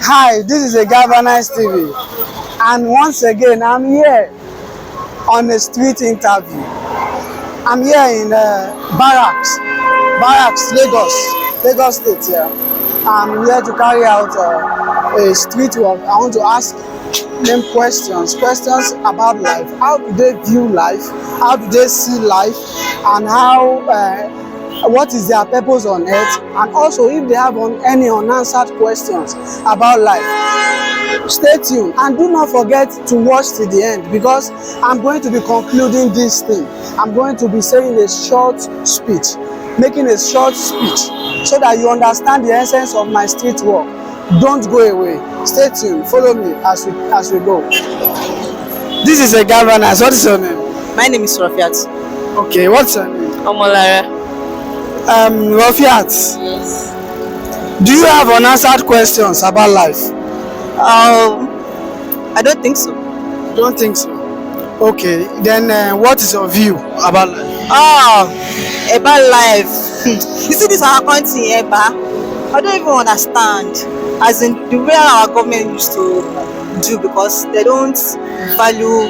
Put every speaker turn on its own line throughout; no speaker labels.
Hi, this is a Galvanize TV, and once again, I'm here on a street interview. I'm here in Barracks, Lagos State. Here, I'm here to carry out a street walk. I want to ask them questions about life. How do they view life? How do they see life? And what is their purpose on earth? And also, if they have any unanswered questions about life. Stay tuned and do not forget to watch till the end, because I'm going to be concluding this thing. I'm going to be saying a short speech, making a short speech, so that you understand the essence of my street walk. Don't go away. Stay tuned. Follow me as we go. This is a Galvanize. What is your name?
My name is Rafiat.
Okay, what's your name?
Omolara.
Rafiat.
Yes.
Do you have unanswered questions about life?
I don't think so.
Don't think so. Okay, then what is your view about life?
About life. You see this our country, Eba? I don't even understand. As in the way our government used to do, because they don't value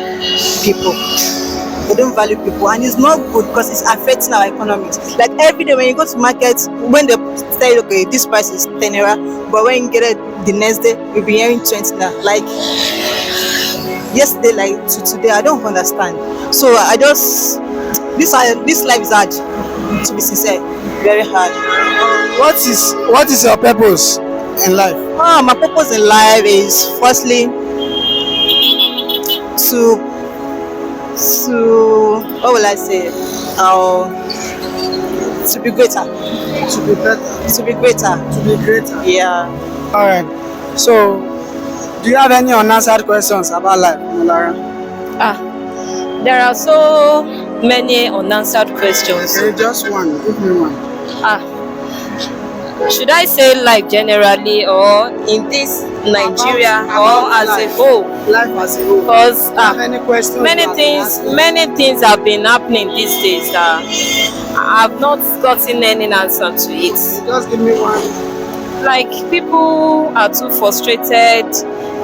people. They don't value people, and it's not good because it's affecting our economy. Like every day when you go to market, when they say okay, this price is 10 naira, but when you get it the next day, you'll be hearing 20 naira. Like yesterday, like to today, I don't understand. So I just this life is hard. To be sincere, very hard.
What is your purpose in life?
My purpose in life is firstly to what will I say? To be greater.
To be better.
To be greater.
To be greater.
Yeah.
All right. So, do you have any unanswered questions about life, Molara?
There are so many unanswered questions.
Okay, just one. Give me one.
Should I say life generally, or in this Nigeria, or as a whole?
Life as a whole.
Because
any questions?
many things have been happening these days that I have not gotten any answer to it.
Just give me one.
Like, people are too frustrated.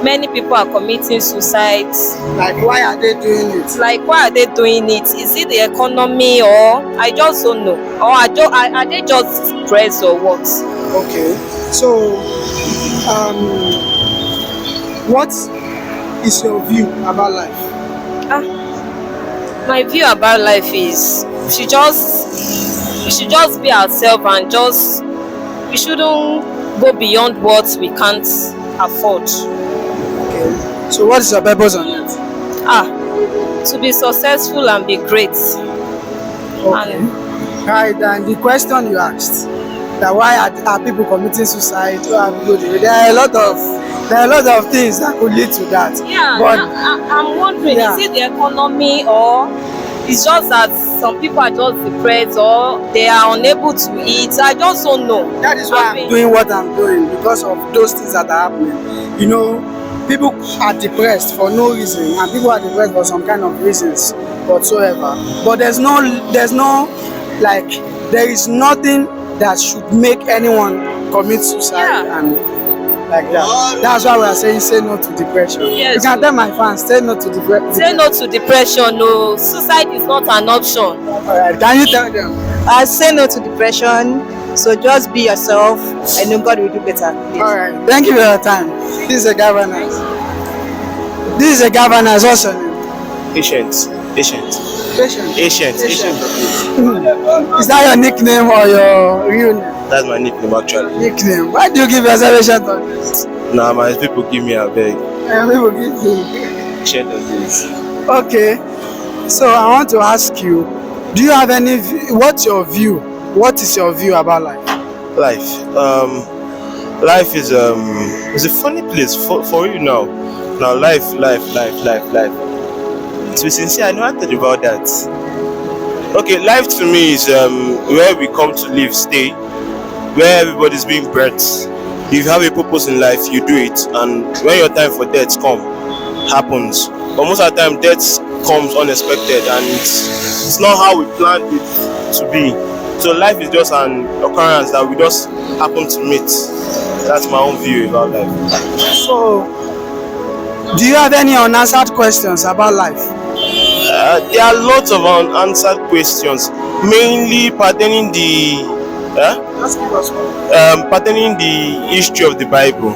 Many people are committing suicide.
Like, why are they doing it?
Like, why are they doing it? Is it the economy, or I just don't know? Or are they just stressed, or what?
Okay. So, what is your view about life?
My view about life is we should just be ourselves, and we shouldn't go beyond what we can't afford.
Okay. So what is your purpose on it?
To be successful and be great.
Okay. Right, and the question you asked, that why are people committing suicide? There are a lot of things that could lead to that.
Yeah,
but
I'm wondering, is it the economy, or it's just that some people are just depressed, or they are unable to eat? I just don't know.
That is why I'm doing what I'm doing, because of those things that are happening. You know, people are depressed for no reason, and people are depressed for some kind of reasons whatsoever. But there is nothing that should make anyone commit suicide and like that. That's why we are saying say no to depression.
Yes.
You can tell my fans, say no to depression.
Say no to depression. No, suicide is not an option.
Alright, can you tell them?
I say no to depression. So just be yourself, and know God will do better.
Alright, thank you for your time. This is a Galvanize. What's your name?
Patient.
Patient. Is that your nickname or your real name?
That's my nickname actually.
Nickname. Why do you give yourself Patient on this?
Nah, my people give me a beg.
People give you.
Patient on this.
Okay. So I want to ask you, do you have any what's your view? What is your view about life?
Life. Life is it's a funny place for you now. Now life. To be sincere, I never thought about that. Okay, life to me is where we come to live, stay, where everybody's being birthed. If you have a purpose in life, you do it, and when your time for death happens. But most of the time, death comes unexpected, and it's not how we planned it to be. So life is just an occurrence that we just happen to meet. That's my own view about life.
So, do you have any unanswered questions about life?
There are lots of unanswered questions, mainly pertaining
Just give us one.
pertaining the history of the Bible.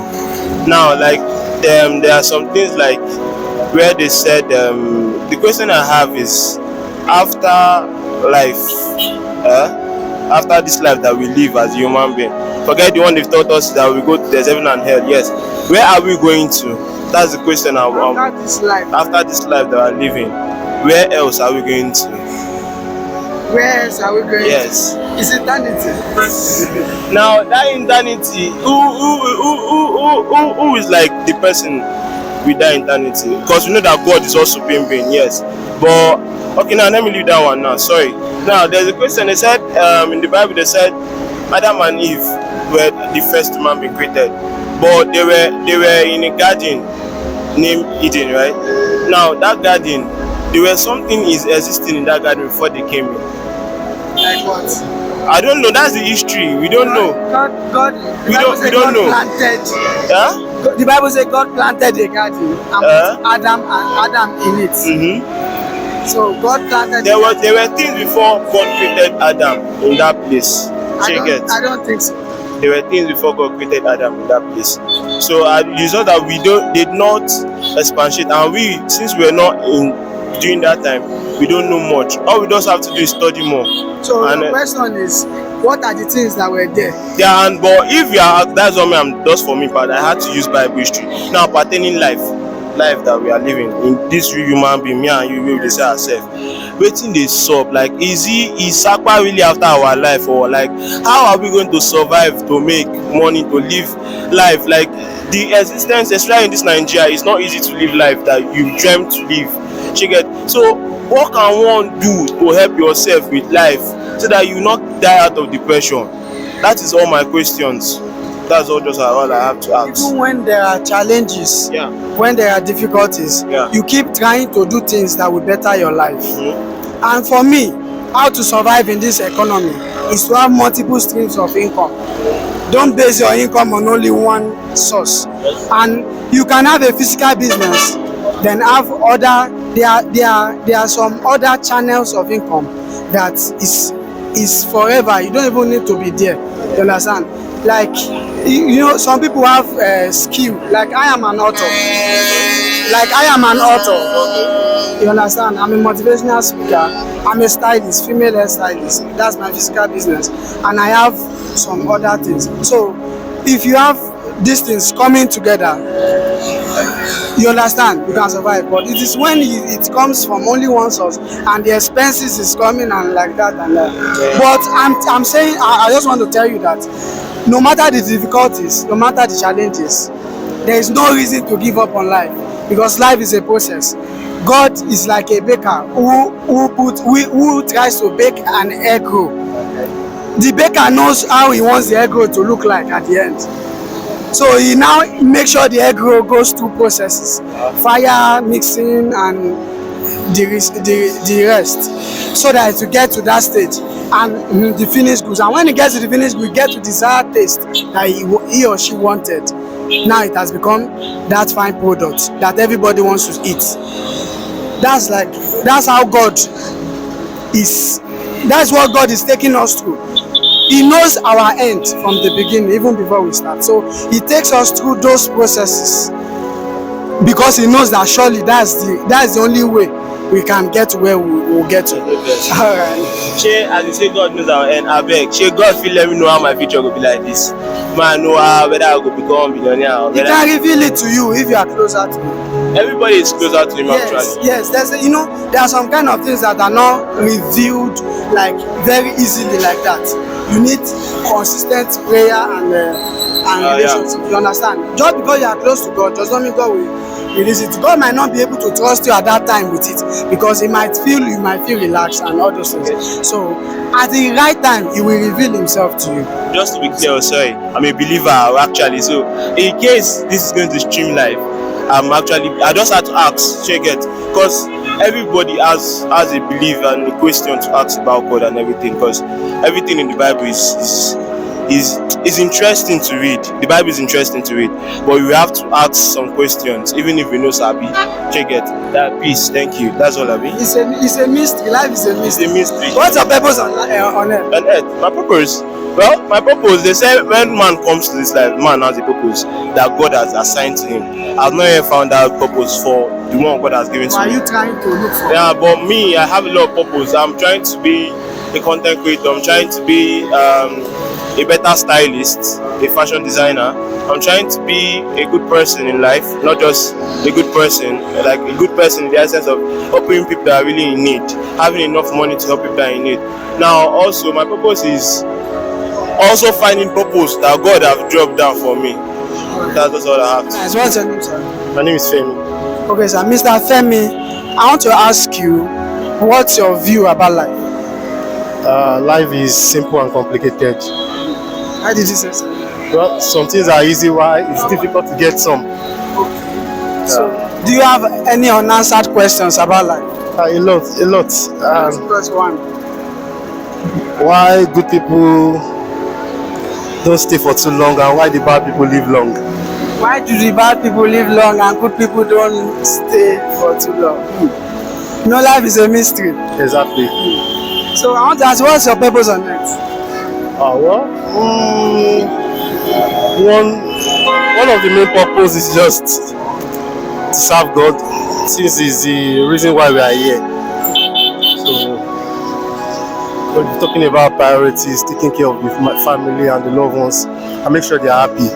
Now, like there are some things like where they said the question I have is after life, after this life that we live as a human being. Forget the one they've taught us that we go to there's heaven and hell. Yes, where are we going to? That's the question I want.
After this life,
After this life that we're living, where else are we going to?
where else are we going?
Yes.
Is eternity.
Now that eternity, who is like the person with that eternity? Because we know that God is also being, yes. But okay, now let me leave that one now. Sorry. Now there's a question. They said in the Bible they said Adam and Eve were the first human being created, but they were in a garden named Eden, right? Now that garden, there was something is existing in that garden before they came in.
Like what?
I don't know. That's the history. We don't know.
God,
We don't know.
planted.
Yeah?
The Bible says God planted a garden and put Adam in it.
Mm-hmm.
So God planted.
There were things before God created Adam in that place.
I don't think so.
There were things before God created Adam in that place. So as a result that we did not expatiate, and we, since we are not in during that time, we don't know much. All we just have to do is study more.
So
And
the question is, what are the things that were there?
yeah, and but if you are, that's what I'm just for me, but I had to use Bible history. Now pertaining life that we are living in this human being, me and you will say ourselves. Waiting they sub, like is Sakpa really after our life, or like how are we going to survive to make money to live life? Like the existence, especially in this Nigeria, it's not easy to live life that you dreamt to live. So what can one do to help yourself with life so that you not die out of depression? That is all my questions. That's all I have to ask.
Even when there are challenges,
Yeah.
when there are difficulties,
Yeah.
you keep trying to do things that will better your life.
Mm-hmm.
And for me, how to survive in this economy is to have multiple streams of income. Don't base your income on only one source. And you can have a physical business, then have there are some other channels of income that is forever. You don't even need to be there. You understand? Like you know, some people have skill. Like I am an author. You understand? I'm a motivational speaker. I'm a stylist, female hairstylist. That's my physical business, and I have some other things. So if you have these things coming together, you understand, you can survive. But it is when it comes from only one source and the expenses is coming and like that and that. But I'm saying, I just want to tell you that no matter the difficulties, no matter the challenges, there is no reason to give up on life, because life is a process. God is like a baker who tries to bake an egg roll. The baker knows how he wants the egg roll to look like at the end. So he now makes sure the egg roll goes through processes, fire, mixing, and the rest, so that to get to that stage and the finished goods. And when he gets to the finished goods, get to desired taste that he or she wanted. Now it has become that fine product that everybody wants to eat. That's how God is. That's what God is taking us through. He knows our end from the beginning, even before we start. So he takes us through those processes because he knows that surely that's the only way we can get to where we will get to. All right.
Shey, as you say, God knows our end. Abeg, shey God fit let me know how my future go be like this. Man, know whether I go become billionaire or
He can reveal it to you if you are closer to him.
everybody is closer to him actually.
Yes. There are some kind of things that are not revealed like very easily like that. You need consistent prayer and relationship. Yeah. You understand? Just because you are close to God does not mean God will release it. God might not be able to trust you at that time with it because you might feel relaxed and all those things. So at the right time, he will reveal himself to you.
Just to be clear, sorry, I'm a believer actually. So in case this is going to stream live, I just had to ask, check it, because everybody has a belief and a question to ask about God and everything, because everything in the Bible is it's interesting to read. The Bible is interesting to read, but we have to ask some questions, even if we know Sabi. Check it. That peace. Thank you. That's all I mean.
It's a mystery. Life is a
It's
mystery.
a mystery.
What's your purpose on earth?
On earth, my purpose. Well, my purpose. They say when man comes to this life, man has a purpose that God has assigned to him. I've not yet found that purpose for the one God has given to
What are
me.
you trying to look for?
Yeah, but me, I have a lot of purpose. I'm trying to be a content creator. I'm trying to be a better stylist, a fashion designer. I'm trying to be a good person in life, not just a good person, like a good person in the essence of helping people that are really in need, having enough money to help people that are in need. Now, also, my purpose is also finding purpose that God have dropped down for me. That's all I have.
Nice. What's your name, sir?
My name is Femi.
Okay, sir. Mr. Femi, I want to ask you, what's your view about life?
Life is simple and complicated.
How did you say so?
Well, some things are easy, while it's difficult to get some.
So, do you have any unanswered questions about life?
A lot.
First one.
Why good people don't stay for too long, and why the bad people live long?
Why do the bad people live long and good people don't stay for too long? No, life is a mystery.
Exactly.
So I want to ask, what's your purpose on earth?
One of the main purposes is just to serve God, since it's the reason why we are here. So, when we're talking about priorities, taking care of the family and the loved ones, and make sure they are happy.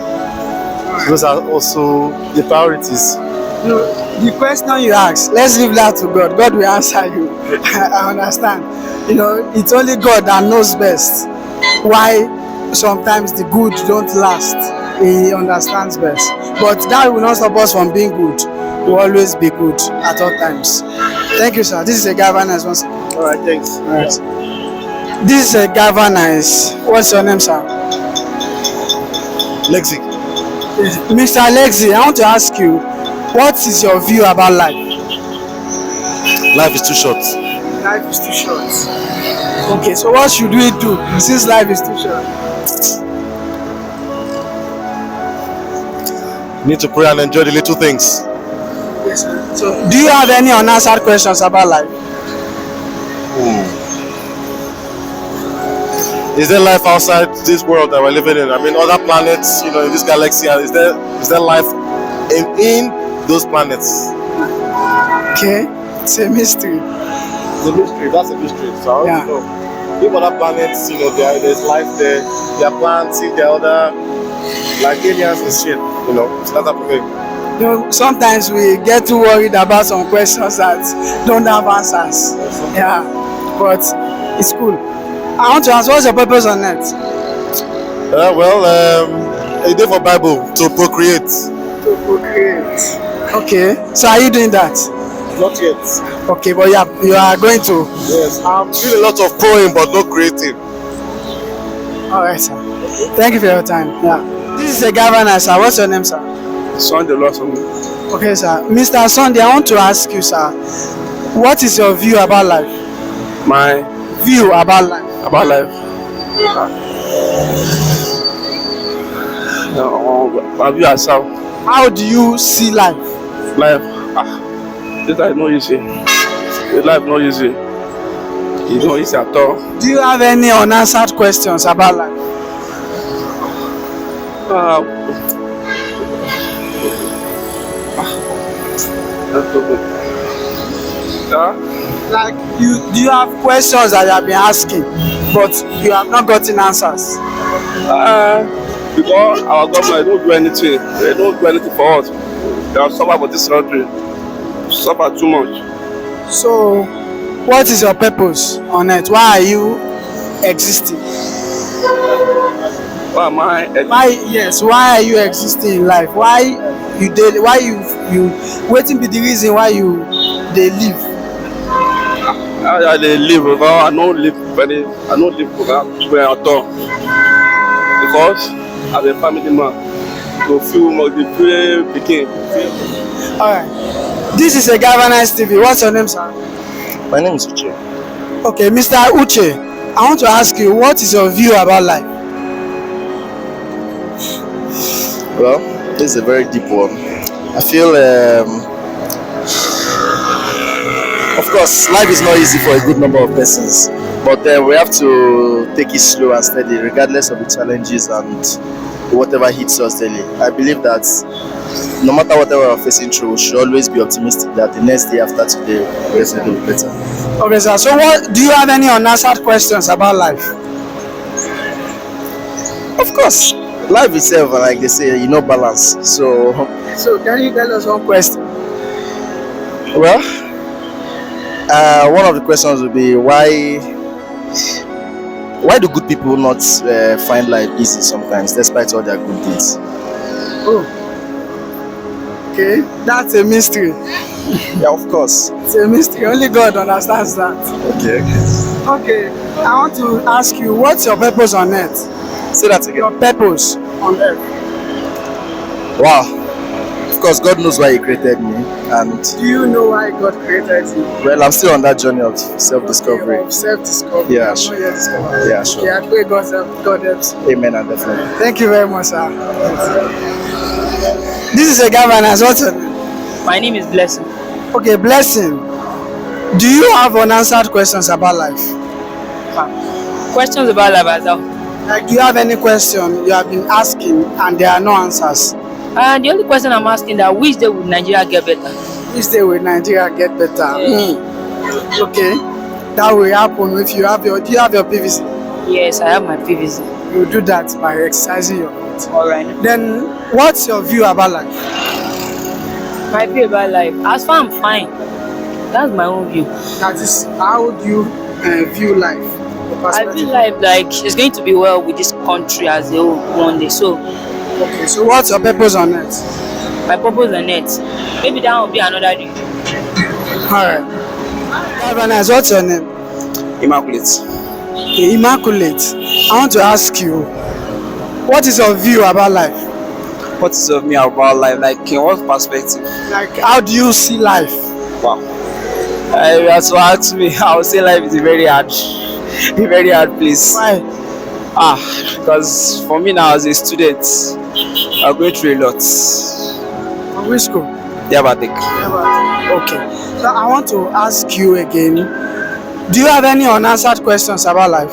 Those are also the priorities.
No, the question you ask, let's leave that to God. God will answer you. I understand. It's only God that knows best why sometimes the good don't last. He understands best. But that will not stop us from being good. We'll always be good at all times. Thank you, sir. This is a governance once again.
All right, thanks.
All right. This is a governance. What's your name, sir?
Lexi.
Mr. Alexi, I want to ask you, what is your view about life?
Life is too short.
Life is too short. Okay, so what should we do since life is too short?
You need to pray and enjoy the little things.
Yes, sir. So, do you have any unanswered questions about life?
Is there life outside this world that we're living in? I mean, other planets, in this galaxy, is there life in those planets?
Okay, it's a mystery.
It's a mystery. That's a mystery. So I
Yeah.
don't know. If other planets, there's life there. There are plants, if there are other, like aliens and shit. It's not happening.
Sometimes we get too worried about some questions that don't have answers. Yeah, but it's cool. I want to ask, what's your purpose on earth?
A day for Bible to procreate.
To procreate. Okay, so are you doing that?
Not yet.
Okay, but you are going to.
Yes, I'm doing a lot of praying but not creating.
All right, sir. Thank you for your time. Yeah. This is a governor, sir. What's your name, sir?
Sunday lost me.
Okay, sir. Mr. Sunday, I want to ask you, sir, what is your view about life?
My
View about life.
about life. My view as
How do you see life?
life. This life not easy. This life not easy. It's not easy at all.
Do you have any unanswered questions about life? Like, do you have questions that you have been asking, but you have not gotten answers?
Because our government don't do anything. They don't do anything for us. They have suffered for this country. Suffer too much.
So, what is your purpose on earth? Why are you existing?
Why am I?
Why are you existing in life? Why you waiting be the reason why they live?
They live without. I don't live without at all. Because I'm a family man. To feel more the prayer begin.
Alright. This is a Governance TV. What's your name, sir?
My name is Uche.
Okay, Mr. Uche, I want to ask you, what is your view about life?
Well, this is a very deep one. I feel, of course, life is not easy for a good number of persons, but we have to take it slow and steady, regardless of the challenges and whatever hits us daily. I believe that no matter whatever we're facing through, we should always be optimistic that the next day after today will definitely be better.
Okay, sir. So, what do you have any unanswered questions about life?
Of course, life itself, like they say, balance.
So, can you tell us one question?
Well, one of the questions would be why do good people not find life easy sometimes, despite all their good deeds?
Oh, okay. That's a mystery.
Yeah, of course.
It's a mystery. Only God understands that.
Okay.
Okay. I want to ask you, what's your purpose on earth?
Say that again.
Your purpose on earth.
Wow. Of course, God knows why He created me, and
Do you know why God created you?
well, I'm still on that journey of self-discovery.
Of self-discovery.
Yeah,
Not
sure.
yet discovered.
Yeah, sure.
Okay, I pray God helps you.
Amen and definitely.
Thank you very much, sir. This is a governance. What's your name?
My name is Blessing.
Okay, Blessing. Do you have unanswered questions about life?
Questions about life as well.
Like, do you have any question you have been asking and there are no answers?
The only question I'm asking that which day would Nigeria get better?
Which day will Nigeria get better?
Yeah.
Okay, that will happen if you have your. Do you have your PVC?
Yes, I have my PVC.
You do that by exercising your heart.
Alright.
Then, what's your view about life?
My view about life. As far I'm fine. That's my own view.
That is, how do you view life? Your
I
perspective.
feel like it's going to be well with this country as a whole one day. So
Okay, so what's your purpose on earth?
my purpose on it. Maybe that will be another day.
Alright. Governance, what's your name?
Immaculate.
Okay, Immaculate. I want to ask you, what is your view about life?
What is of me about life? Like in what perspective?
Like, how do you see life?
Wow. As you ask me, I would say life is a very hard place.
Why?
Because for me now as a student, I'm going through a lot.
From which school?
Diabetic.
Okay. So I want to ask you again, do you have any unanswered questions about life?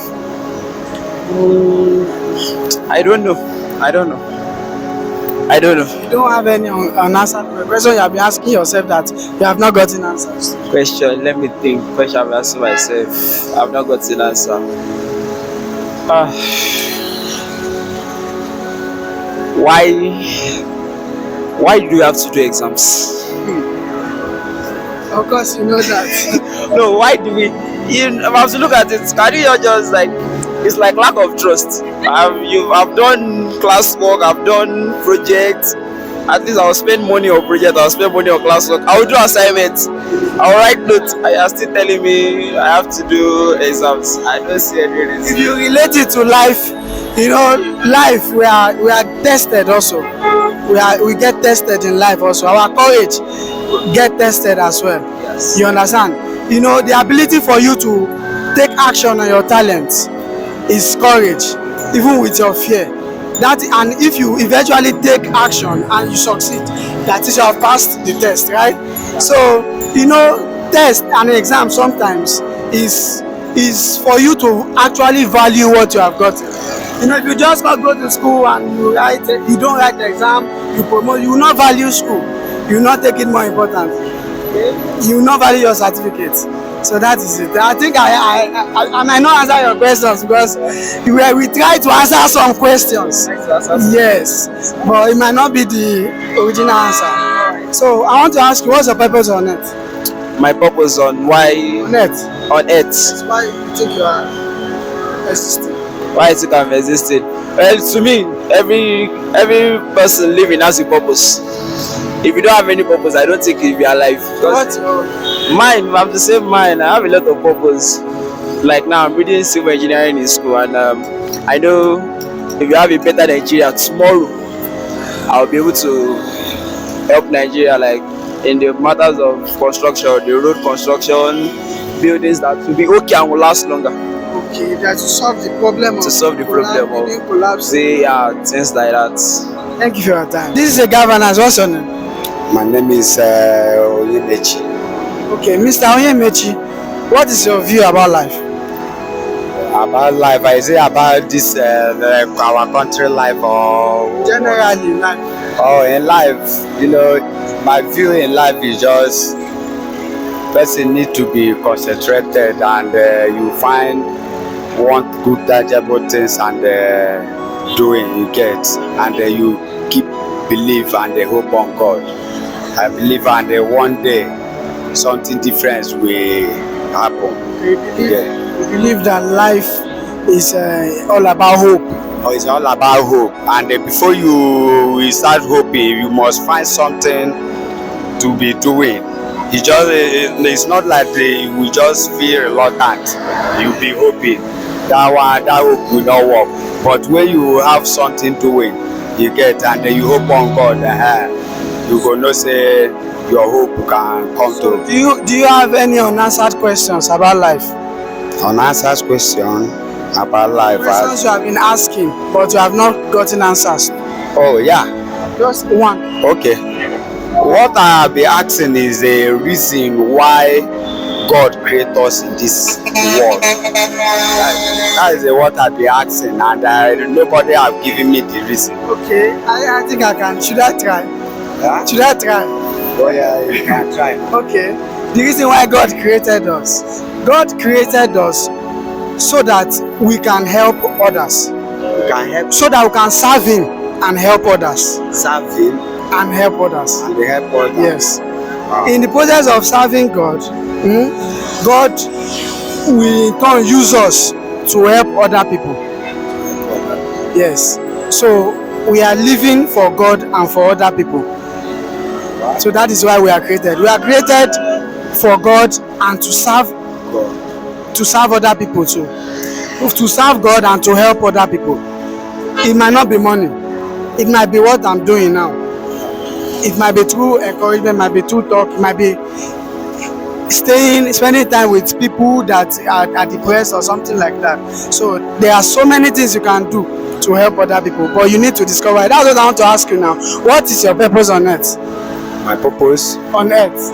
I don't know.
You don't have any unanswered questions you have been asking yourself that you have not gotten answers?
Question, let me think. Question I'm asking myself. I've not got an answer. Why do you have to do exams?
Of course, you know that.
No, why do we? I have to look at it. Can you not just like it's like lack of trust? I've done classwork, I've done projects. At least I'll spend money on project, I'll spend money on classwork, I'll do assignments, I'll write notes. You are still telling me I have to do exams. I don't see any
If
reason.
you relate it to life, life we are tested also. We get tested in life also. Our courage get tested as well.
Yes.
You understand? The ability for you to take action on your talents is courage, even with your fear. And if you eventually take action and you succeed, that is, you have passed the test, right? So, test and exam sometimes is for you to actually value what you have gotten. If you just go to school and you don't write the exam, you promote, you will not value school. You will not take it more important. You will not value your certificate. So that is it. I think I might not answer your questions because we try to answer some questions. Yes, but it might not be the original answer. So I want to ask you, what's your purpose on earth?
My purpose on why
On earth.
on earth.
That's why you think you are existing.
Why I think I'm existing? Well, to me, every person living has a purpose. If you don't have any purpose, I don't think you'll be alive. Because mine, I'm the same mind. I have a lot of purpose. Like now, I'm reading civil engineering in school, and I know if you have a better Nigeria tomorrow, I'll be able to help Nigeria, like in the matters of construction, the road construction, buildings that will be okay and will last longer.
Okay, that to solve the problem
to
of
solve the problem
building
of
collapse.
say things like that.
Thank you for your time. This is a governance. What's your name?
My name is Oyemechi.
Okay, Mr. Onyemechi, what is your view about life?
About life, I say about this our country life or
Generally, life.
oh in life, my view in life is just person need to be concentrated and you find want good tangible things and doing you get and you keep believe and hope on God. I believe and one day something different will happen.
You believe that life is all about hope.
Oh, it's all about hope and before you start hoping you must find something to be doing. It's not like we just feel reluctant you be hoping that hope will not work but when you have something doing you get and you hope on God you go know say your hope can come to.
Do you have any unanswered questions about life?
Unanswered question about life.
Questions you have been asking but you have not gotten answers.
Oh yeah.
Just one.
Okay. What I have been asking is the reason why God created us in this world. That is what I've been asking and nobody have given me the reason.
Okay, I think I can. Should I try?
Huh?
Should I try?
Oh yeah, you can try.
Okay. The reason why God created us so that we can help others.
You can help
So that we can serve Him and help others.
serve Him
And help others.
and help others.
Yes.
Wow.
In the process of serving God, God will in turn use us to help other people. Yes. So we are living for God and for other people. So that is why we are created. We are created for God and to serve other people too. To serve God and to help other people. It might not be money. It might be what I'm doing now. It might be through encouragement, might be through talk, it might be spending time with people that are depressed or something like that. So there are so many things you can do to help other people, but you need to discover it. That's what I want to ask you now. What is your purpose on earth?
My purpose?
On earth?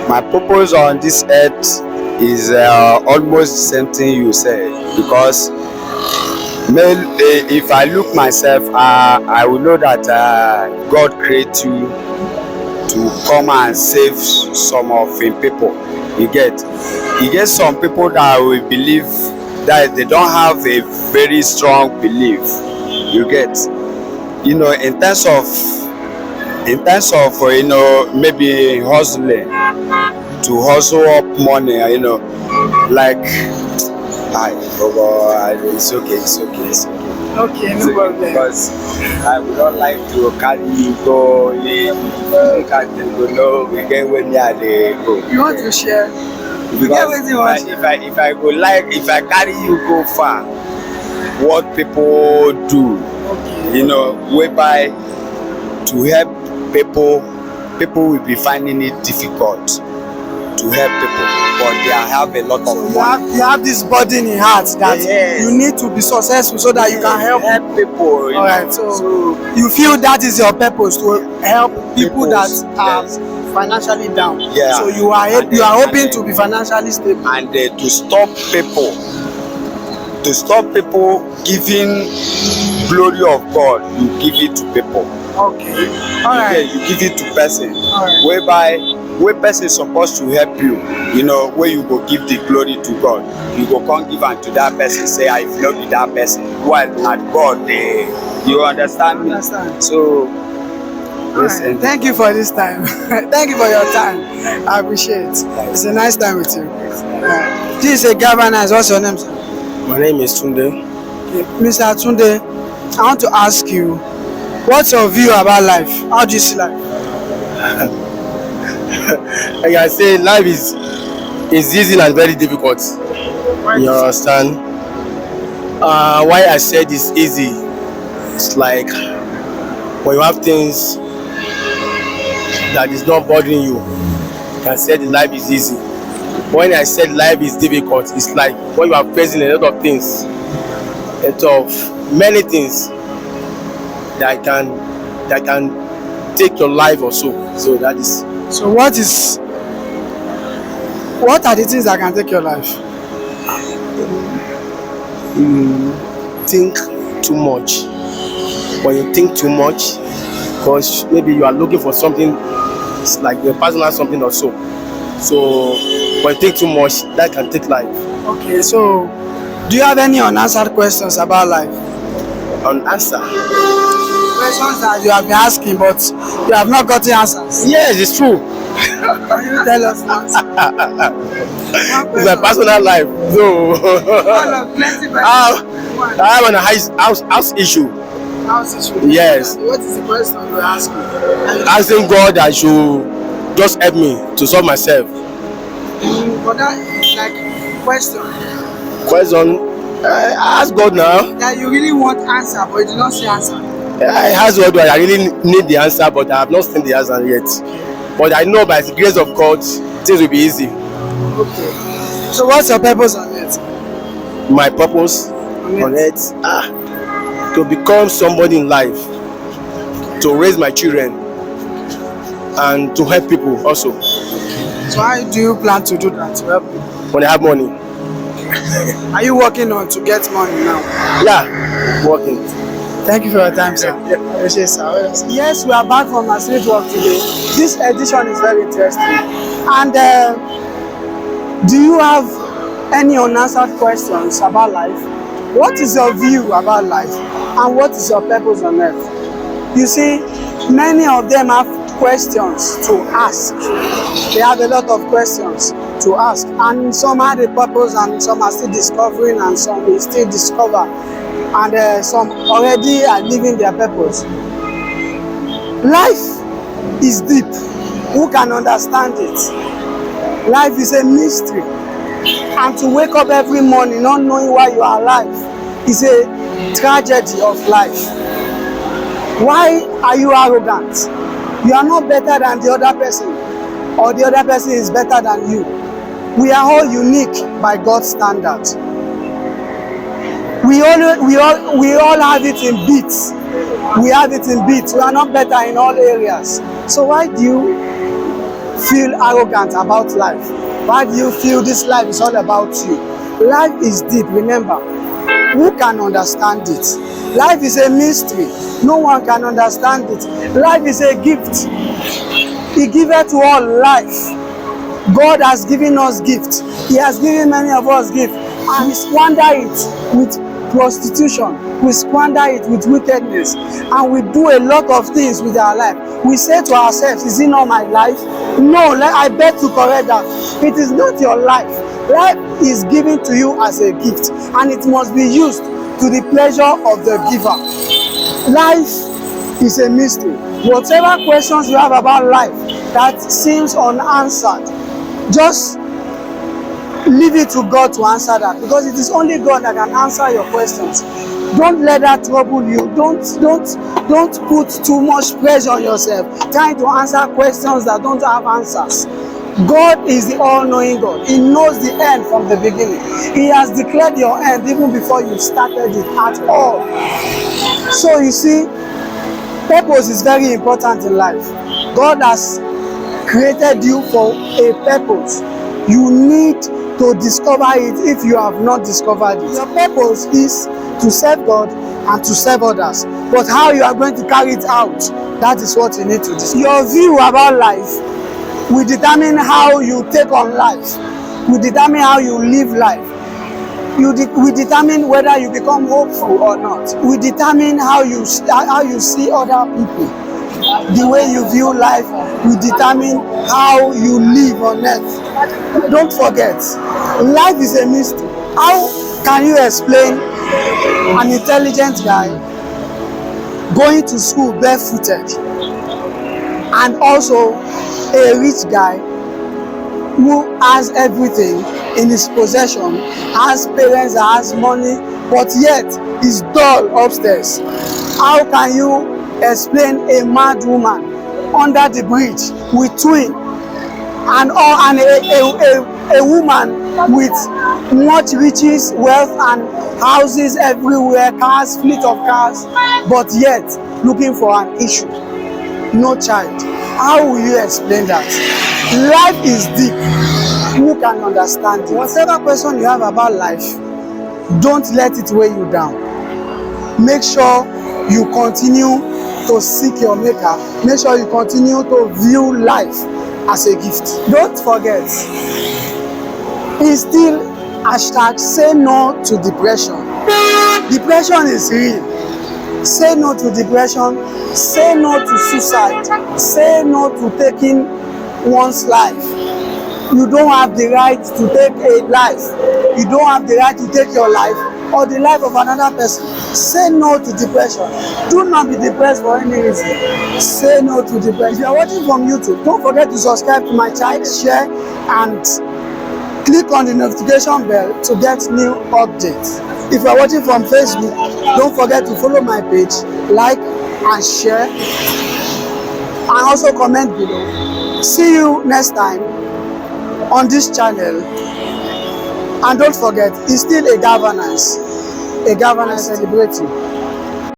My purpose on this earth is almost the same thing you said because if I look myself, I will know that God created you to come and save some of Him people. You get some people that will believe that they don't have a very strong belief. You get, in terms of maybe hustling to hustle up money, like it's okay.
Okay, no problem.
Because I would not like to carry you go, you can't go, no, we get when you are go.
You want to share?
Because if I carry you go far, what people do, whereby to help people will be finding it difficult to help people, but they have a lot of money.
You have this burden in heart that you need to be successful so that you can help
people.
All right, so you feel that is your purpose, to help people that are financially down.
Yeah.
So you are hoping to be financially stable.
And to stop people giving glory of God, you give it to people.
Okay. All right.
You give it to person.
All right.
Where person is supposed to help you, where you go give the glory to God, you go come give unto that person, say I love you that person. While not God, you understand me? So
right. Thank you for this time. Thank you for your time. I appreciate it. It's a nice time with you. This is a governance. What's your name, sir?
My name is Tunde.
Okay. Mr. Tunde, I want to ask you, what's your view about life? How do you see life?
Like I say, life is easy and very difficult. You understand? Why I said it's easy, it's like when you have things that is not bothering you, you can say the life is easy. When I said life is difficult, it's like when you are facing a lot of things, a lot of many things that can take your life or so. So that is
So what are the things that can take your life?
think too much. When you think too much, because maybe you are looking for something, it's like your personal something or so. So when you think too much, that can take life.
Okay, so do you have any unanswered questions about life?
Unanswered.
Questions that you have been asking but you have not gotten answers.
Yes, it's true.
Can you tell us
It's my personal life. So
plenty
I have a house issue.
House issue.
Yes.
What is the question you're asking?
Asking God that should just help me to solve myself.
But that is like question
Question. I ask God now.
that you really want answer but you do not see answer.
I ask God that I really need the answer, but I have not seen the answer yet. But I know by the grace of God, things will be easy.
Okay. So what's your purpose on earth?
My purpose on earth, to become somebody in life, to raise my children, and to help people also.
So how do you plan to do that? To help people?
When I have money.
Are you working on to get money now?
Yeah, working.
Thank you for your time, sir. Yes, we are back from our street walk today. This edition is very interesting. And do you have any unanswered questions about life? What is your view about life? And what is your purpose on earth? You see, many of them have questions to ask. They have a lot of questions to ask. And some have a purpose and some are still discovering and some will still discover. And some already are living their purpose. Life is deep. Who can understand it? Life is a mystery. And to wake up every morning not knowing why you are alive is a tragedy of life. Why are you arrogant? You are not better than the other person, or the other person is better than you. We are all unique by God's standards. We all have it in bits. We have it in bits. We are not better in all areas. So why do you feel arrogant about life? Why do you feel this life is all about you? Life is deep, remember. Who can understand it? Life is a mystery. No one can understand it. Life is a gift. He giveth to all life. God has given us gifts. He has given many of us gifts. And we squander it with prostitution. We squander it with wickedness. And we do a lot of things with our life. We say to ourselves, is it not my life? No, I beg to correct that. It is not your life. Life is given to you as a gift. And it must be used to the pleasure of the giver. Life is a mystery. Whatever questions you have about life that seems unanswered, just leave it to God to answer that, because it is only God that can answer your questions. Don't let that trouble you. Don't put too much pressure on yourself trying to answer questions that don't have answers. God is the all-knowing God. He knows the end from the beginning. He has declared your end even before you started it at all. So you see, purpose is very important in life. God has created you for a purpose. You need to discover it if you have not discovered it. Your purpose is to serve God and to serve others. But how you are going to carry it out, that is what you need to discover. Your view about life will determine how you take on life, will determine how you live life. We determine whether you become hopeful or not. We determine how you see other people. The way you view life will determine how you live on earth. Don't forget, life is a mystery. How can you explain an intelligent guy going to school barefooted and also a rich guy who has everything in his possession, has parents that has money, but yet is dull upstairs? How can you explain a mad woman under the bridge with twin a woman with much riches, wealth, and houses everywhere, cars, fleet of cars, but yet looking for an issue, no child. How will you explain that? Life is deep. Who can understand it? Whatever question you have about life, don't let it weigh you down. Make sure you continue to seek your maker. Make sure you continue to view life as a gift. Don't forget, instill hashtag say no to depression. Depression is real. Say no to depression. Say no to suicide. Say no to taking one's life. You don't have the right to take a life. You don't have the right to take your life or the life of another person. Say no to depression. Do not be depressed for any reason. Say no to depression. If you are watching from YouTube, don't forget to subscribe to my channel, share, and click on the notification bell to get new updates. If you are watching from Facebook, don't forget to follow my page, like and share, and also comment below. See you next time on this channel. And don't forget, it's still a governance celebrating.